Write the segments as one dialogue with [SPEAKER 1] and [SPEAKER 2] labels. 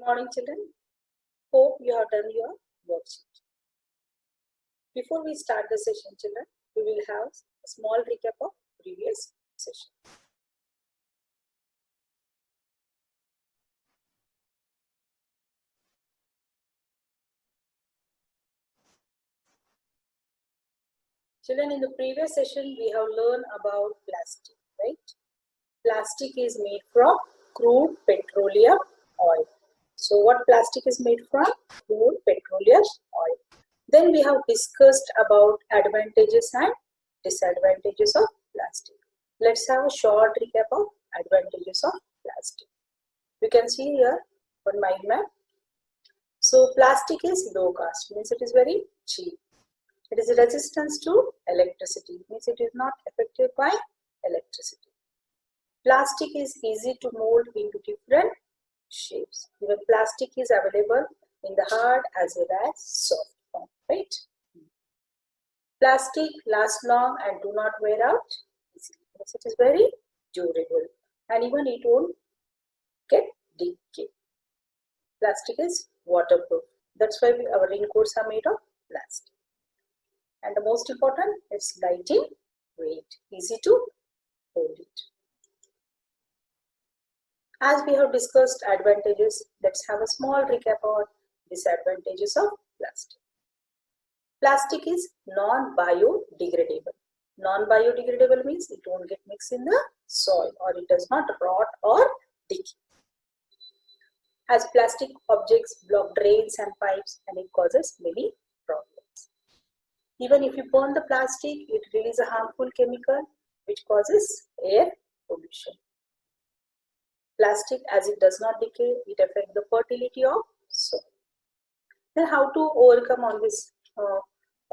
[SPEAKER 1] Morning children, hope you have done your worksheet. Before we start the session children, we will have a small recap of previous session. Children, in the previous session we have learned about plastic, right? Plastic is made from crude petroleum oil. So what plastic is made from? Crude petroleum oil. Then we have discussed about advantages and disadvantages of plastic. Let's have a short recap of advantages of plastic. You can see here on my map. So plastic is low cost, means it is very cheap. It is resistant to electricity, means it is not affected by electricity. Plastic is easy to mold into different shapes. Even plastic is available in the hard as well as soft form, right? Plastic lasts long and do not wear out easily. It is very durable and even it won't get decay. Plastic is waterproof. That's why our raincoats are made of plastic. And the most important, it's light in weight, easy to hold it. As we have discussed advantages, let's have a small recap on disadvantages of plastic. Plastic is non-biodegradable. Non-biodegradable means it won't get mixed in the soil or it does not rot or decay. As plastic objects block drains and pipes and it causes many problems. Even if you burn the plastic, it releases a harmful chemical which causes air pollution. Plastic, as it does not decay, it affects the fertility of soil. Then how to overcome on this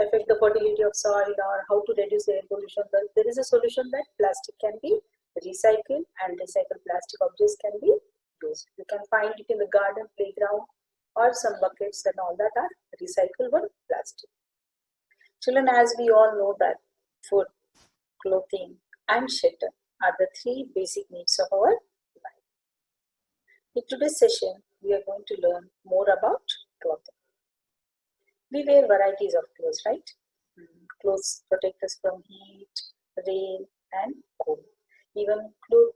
[SPEAKER 1] affect the fertility of soil or how to reduce air pollution? There is a solution that plastic can be recycled and recycled plastic objects can be used. You can find it in the garden, playground or some buckets and all that are recyclable plastic. Children, as we all know that food, clothing and shelter are the three basic needs of our life. In today's session, we are going to learn more about clothing. We wear varieties of clothes, right? Clothes protect us from heat, rain and cold. Even clothes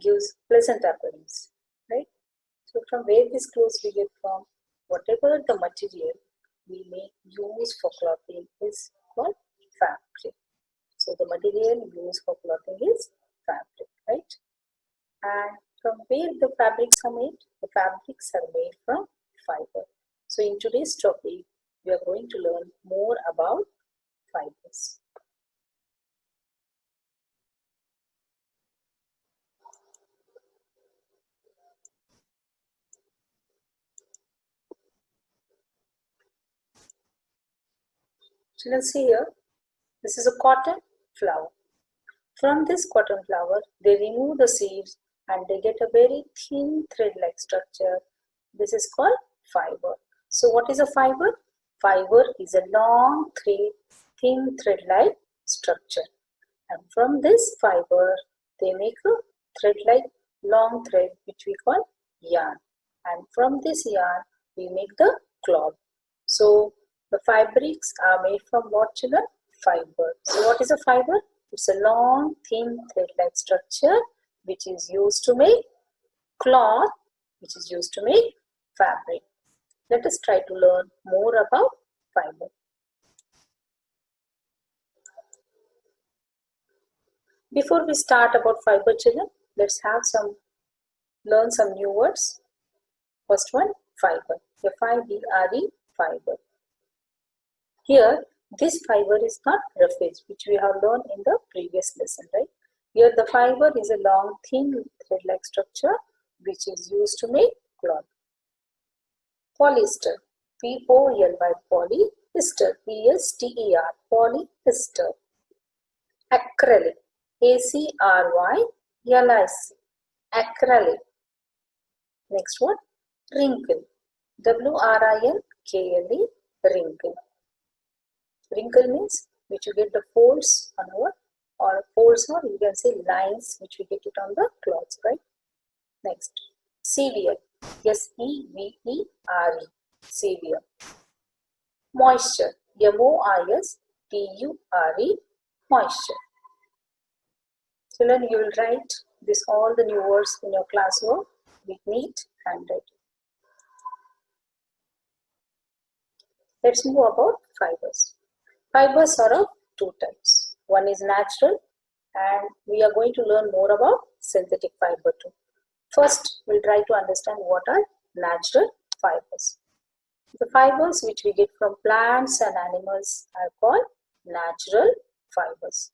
[SPEAKER 1] gives pleasant appearance, right? So from where these clothes we get from, whatever the material we may use for clothing is called fabric. So the material used for clothing is fabric, right? And from where the fabrics are made? The fabrics are made from fiber. So in today's topic, we are going to learn more about fibers. Children, see here, this is a cotton flower. From this cotton flower, they remove the seeds and they get a very thin thread-like structure. This is called fiber. So what is a fiber? Fiber is a long thin thread-like structure. And from this fiber, they make a thread-like long thread which we call yarn. And from this yarn, we make the cloth. So the fabrics are made from what, children? Fiber. So what is a fiber? It's a long, thin, thread-like structure which is used to make cloth, which is used to make fabric. Let us try to learn more about fiber. Before we start about fiber, children, let's learn some new words. First one, fiber. F-I-B-R-E, fiber. Here, this fiber is not roughage, which we have learned in the previous lesson, right? Here, the fiber is a long, thin, thread-like structure which is used to make cloth. Polyester, P-O-L-Y, polyester, P-S-T-E-R, polyester. Acrylic, A-C-R-Y-L-I-C, acrylic. Next one, wrinkle, W-R-I-N-K-L-E, wrinkle. Wrinkle means which you get the folds on or folds, or you can say lines which we get it on the cloths, right? Next, severe, S-E-V-E-R-E, severe. Moisture, M-O-I-S-T-U-R-E, moisture. Children, you will write this all the new words in your classwork with neat handwriting. Let's move about fibers. Fibers are of two types. One is natural, and we are going to learn more about synthetic fiber too. First, we'll try to understand what are natural fibers. The fibers which we get from plants and animals are called natural fibers.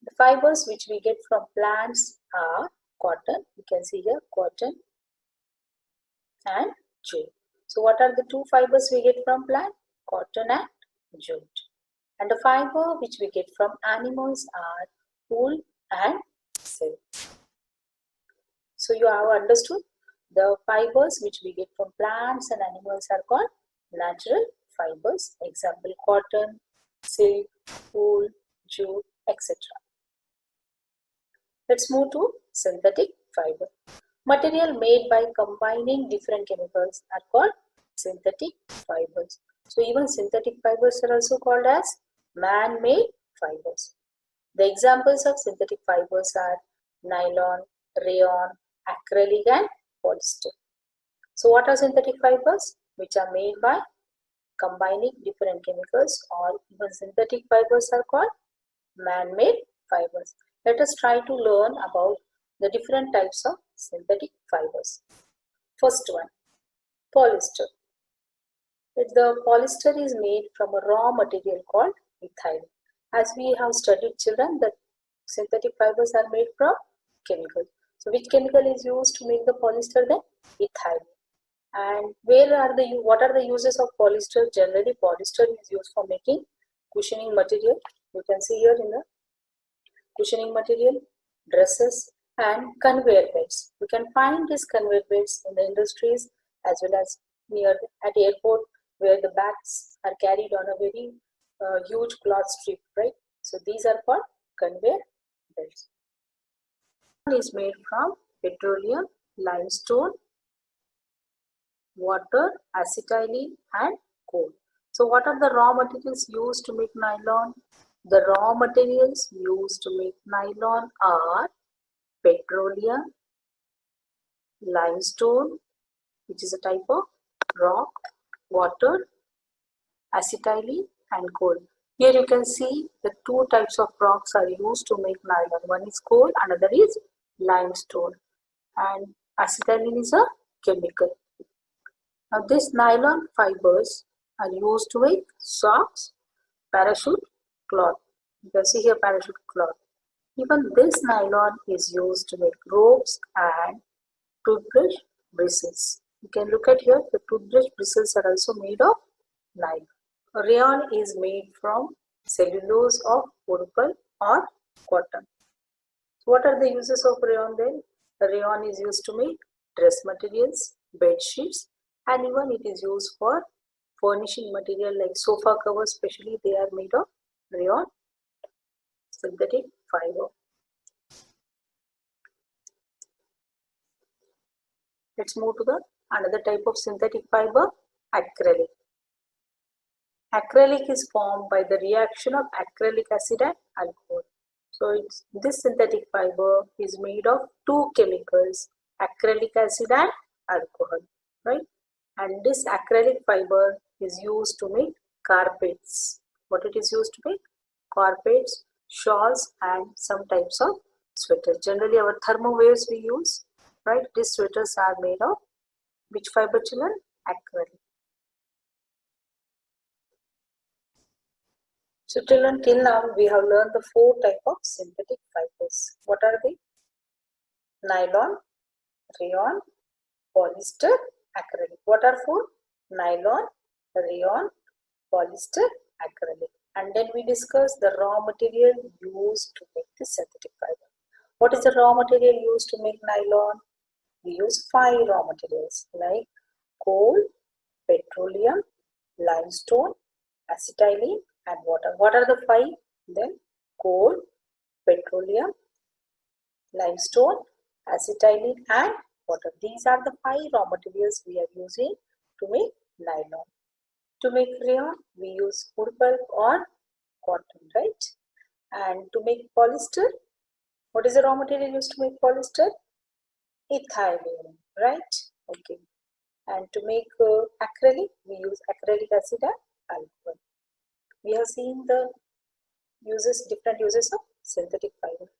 [SPEAKER 1] The fibers which we get from plants are cotton. You can see here cotton and jute. So what are the two fibers we get from plant? Cotton and jute. And the fiber which we get from animals are wool and silk. So you have understood the fibers which we get from plants and animals are called natural fibers. Example, cotton, silk, wool, jute, etc. Let's move to synthetic fiber. Material made by combining different chemicals are called synthetic fibers. So even synthetic fibers are also called as man-made fibers. The examples of synthetic fibers are nylon, rayon, acrylic and polyester. So what are synthetic fibers? Which are made by combining different chemicals, or even synthetic fibers are called man-made fibers. Let us try to learn about the different types of synthetic fibers. First one, polyester. The polyester is made from a raw material called ethylene. As we have studied, children, that synthetic fibers are made from chemicals. So which chemical is used to make the polyester then? Ethylene. And what are the uses of polyester? Generally, polyester is used for making cushioning material. You can see here in the cushioning material, dresses and conveyor belts. You can find these conveyor belts in the industries as well as near at airport, where the bags are carried on a very huge cloth strip, right? So these are called conveyor belts. One is made from petroleum, limestone, water, acetylene and coal. So what are the raw materials used to make nylon? The raw materials used to make nylon are petroleum, limestone, which is a type of rock, water, acetylene and coal. Here you can see the two types of rocks are used to make nylon. One is coal, another is limestone, and acetylene is a chemical. Now these nylon fibers are used to make socks, parachute cloth. You can see here parachute cloth. Even this nylon is used to make ropes and toothbrush bristles. You can look at here, the toothbrush bristles are also made of nylon. Rayon is made from cellulose of purple or cotton. So what are the uses of rayon then? The rayon is used to make dress materials, bed sheets, and even it is used for furnishing material like sofa covers, especially they are made of rayon synthetic fiber. Let's move to the another type of synthetic fiber, acrylic. Acrylic is formed by the reaction of acrylic acid and alcohol. So this synthetic fiber is made of two chemicals, acrylic acid and alcohol, right? And this acrylic fiber is used to make carpets. What it is used to make? Carpets, shawls and some types of sweaters. Generally our thermal wears we use, right? These sweaters are made of which fiber, children? Acrylic. So children, till now we have learned the four types of synthetic fibers. What are they? Nylon, rayon, polyester, acrylic. What are four? Nylon, rayon, polyester, acrylic. And then we discuss the raw material used to make the synthetic fiber. What is the raw material used to make nylon? We use 5 raw materials like coal, petroleum, limestone, acetylene and water. What are the 5? Then coal, petroleum, limestone, acetylene and water. These are the 5 raw materials we are using to make nylon. To make rayon, we use wood pulp or cotton, right? And to make polyester, what is the raw material used to make polyester? Ethylene, right? Okay. And to make acrylic, we use acrylic acid and alcohol. We have seen the different uses of synthetic fiber.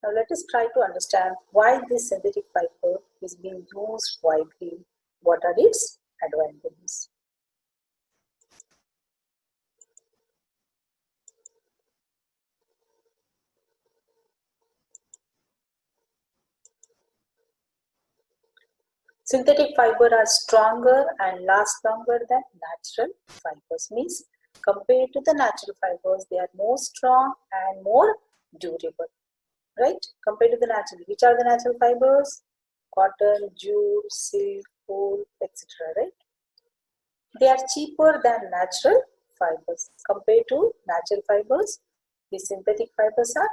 [SPEAKER 1] Now let us try to understand why this synthetic fiber is being used widely. What are its advantages? Synthetic fiber are stronger and last longer than natural fibers. Means compared to the natural fibers, they are more strong and more durable. Right? Compared to the natural. Which are the natural fibers? Cotton, jute, silk, wool, etc. Right? They are cheaper than natural fibers. Compared to natural fibers, the synthetic fibers are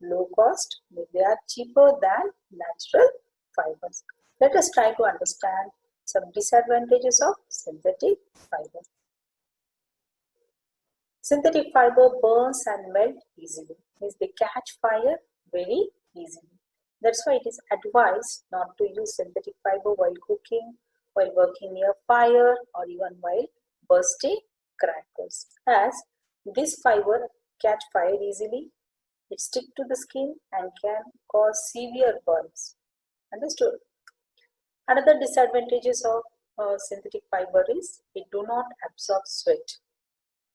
[SPEAKER 1] low cost. They are cheaper than natural fibers. Let us try to understand some disadvantages of synthetic fiber. Synthetic fiber burns and melt easily. Means they catch fire very easily. That's why it is advised not to use synthetic fiber while cooking, while working near fire, or even while bursting crackers. As this fiber catch fire easily, it sticks to the skin and can cause severe burns. Understood? Another disadvantages of synthetic fiber is it do not absorb sweat.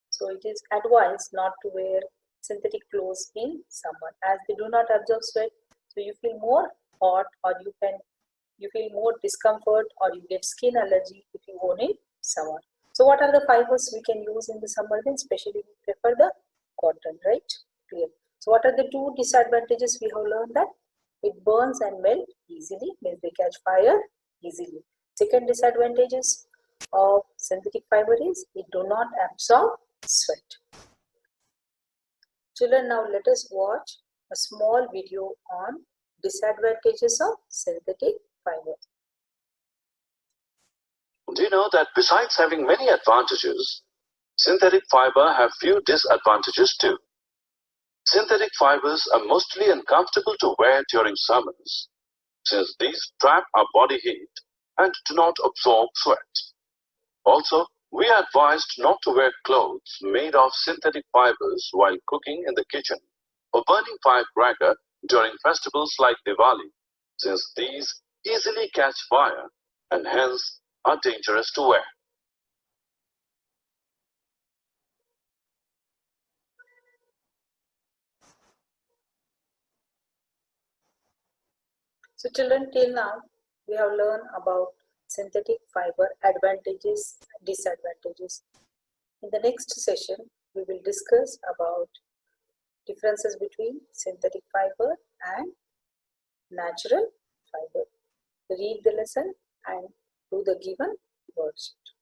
[SPEAKER 1] So it is advised not to wear synthetic clothes in summer as they do not absorb sweat. So you feel more hot, or you feel more discomfort, or you get skin allergy if you go in summer. So what are the fibers we can use in the summer? Then especially we prefer the cotton, right? Clear. So what are the 2 disadvantages we have learned? That it burns and melt easily, means they catch fire easily. Second disadvantages of synthetic fiber is it do not absorb sweat. Children, now let us watch a small video on disadvantages of synthetic fiber.
[SPEAKER 2] Do you know that besides having many advantages, synthetic fiber have few disadvantages too? Synthetic fibers are mostly uncomfortable to wear during summers, since these trap our body heat and do not absorb sweat. Also, we are advised not to wear clothes made of synthetic fibers while cooking in the kitchen or burning firecracker during festivals like Diwali, since these easily catch fire and hence are dangerous to wear.
[SPEAKER 1] So children, till now we have learned about synthetic fiber advantages and disadvantages. In the next session, we will discuss about differences between synthetic fiber and natural fiber. Read the lesson and do the given worksheet.